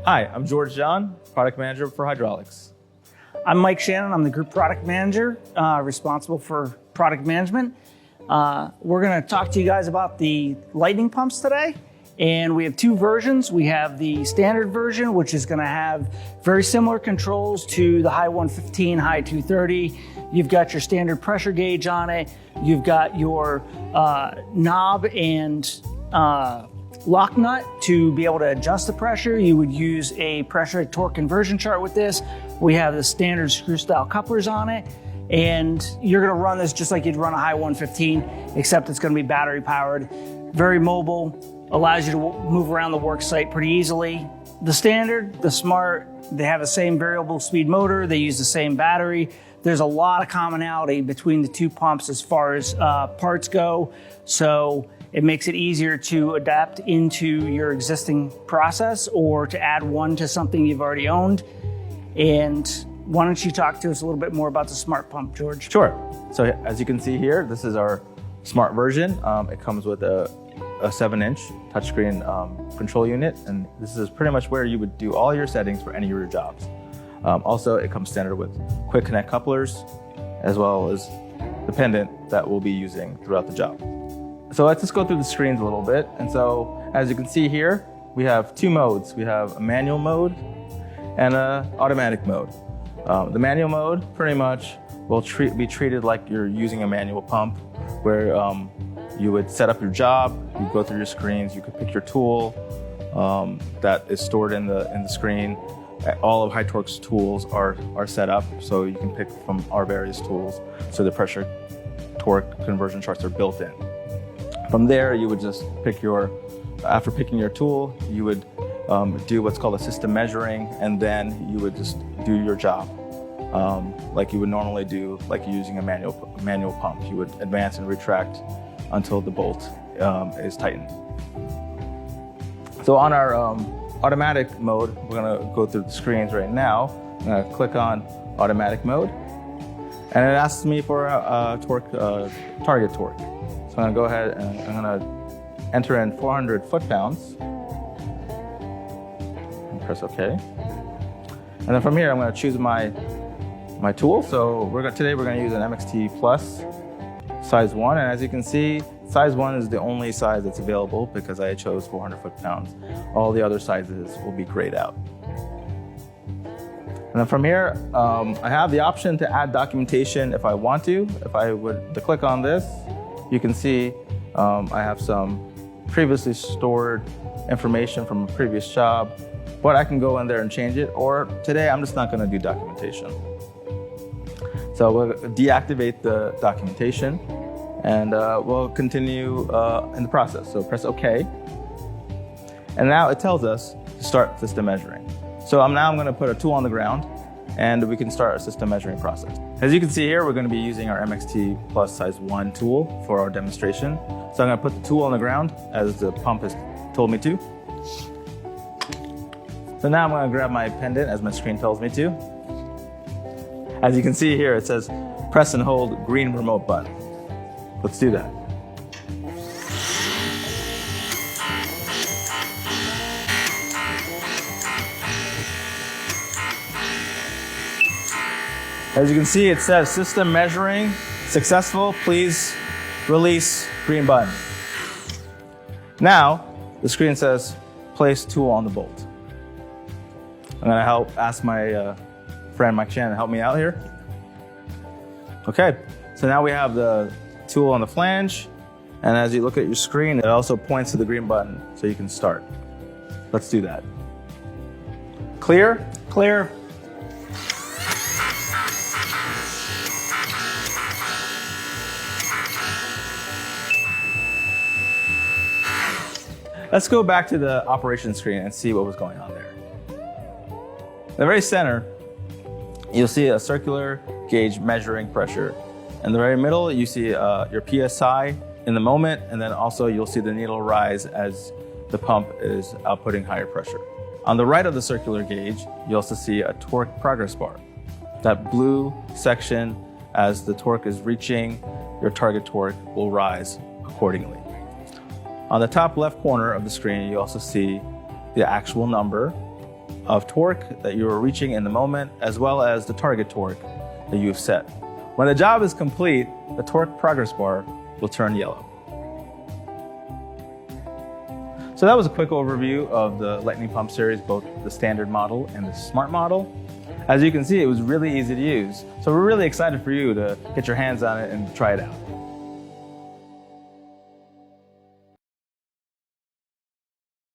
Hi, I'm George John, Product Manager for Hydraulics. I'm Mike Shannon. I'm the Group Product Manager, responsible for product management. We're going to talk to you guys about the Lightning pumps today. And we have two versions. We have the standard version, which is going to have very similar controls to the High 115, High 230. You've got your standard pressure gauge on it. You've got your knob and lock nut to be able to adjust the pressure. You would use a pressure to torque conversion chart with this. We have the standard screw style couplers on it. And you're going to run this just like you'd run a High 115, except it's going to be battery powered. Very mobile. Allows you to move around the work site pretty easily. The standard, the smart, they have the same variable speed motor. They use the same battery. There's a lot of commonality between the two pumps as far as parts go. So it makes it easier to adapt into your existing process or to add one to something you've already owned. And why don't you talk to us a little bit more about the smart pump, George? Sure. So as you can see here, this is our smart version. It comes with a 7-inch touchscreen control unit, and this is pretty much where you would do all your settings for any of your jobs. Also, it comes standard with quick connect couplers, as well as the pendant that we'll be using throughout the job. So let's just go through the screens a little bit. And so, as you can see here, we have two modes. We have a manual mode and an automatic mode. The manual mode pretty much will be treated like you're using a manual pump, where you would set up your job, you go through your screens, you could pick your tool that is stored in the screen. All of Hytorque's tools are set up, so you can pick from our various tools. So the pressure torque conversion charts are built in. From there, you would just after picking your tool, you would do what's called a system measuring, and then you would just do your job. Like you would normally do, like you're using a manual pump. You would advance and retract until the bolt is tightened. So on our automatic mode, we're gonna go through the screens right now. I'm gonna click on automatic mode, and it asks me for a torque, target torque. So I'm gonna go ahead and I'm gonna enter in 400 foot-pounds, and press OK. And then from here, I'm gonna choose my tool. So today we're gonna use an MXT Plus size 1, and as you can see, size 1 is the only size that's available because I chose 400 foot-pounds. All the other sizes will be grayed out. And then from here, I have the option to add documentation if I want to. If I would to click on this, you can see I have some previously stored information from a previous job, but I can go in there and change it, or today I'm just not gonna do documentation. So we'll deactivate the documentation, and we'll continue in the process. So press OK. And now it tells us to start system measuring. So I'm going to put a tool on the ground, and we can start our system measuring process. As you can see here, we're going to be using our MXT Plus size 1 tool for our demonstration. So I'm going to put the tool on the ground as the pump has told me to. So now I'm going to grab my pendant as my screen tells me to. As you can see here, it says press and hold green remote button. Let's do that. As you can see, it says system measuring successful. Please release green button. Now, the screen says place tool on the bolt. I'm gonna ask my friend Mike Shannon to help me out here. Okay, so now we have the tool on the flange, and as you look at your screen, it also points to the green button so you can start. Let's do that. Clear? Clear. Let's go back to the operation screen and see what was going on there. In the very center, you'll see a circular gauge measuring pressure. In the very middle, you see your PSI in the moment, and then also you'll see the needle rise as the pump is outputting higher pressure. On the right of the circular gauge, you also see a torque progress bar. That blue section, as the torque is reaching your target torque, will rise accordingly. On the top left corner of the screen, you also see the actual number of torque that you are reaching in the moment, as well as the target torque that you've set. When the job is complete, the torque progress bar will turn yellow. So that was a quick overview of the Lightning Pump series, both the standard model and the smart model. As you can see, it was really easy to use. So we're really excited for you to get your hands on it and try it out.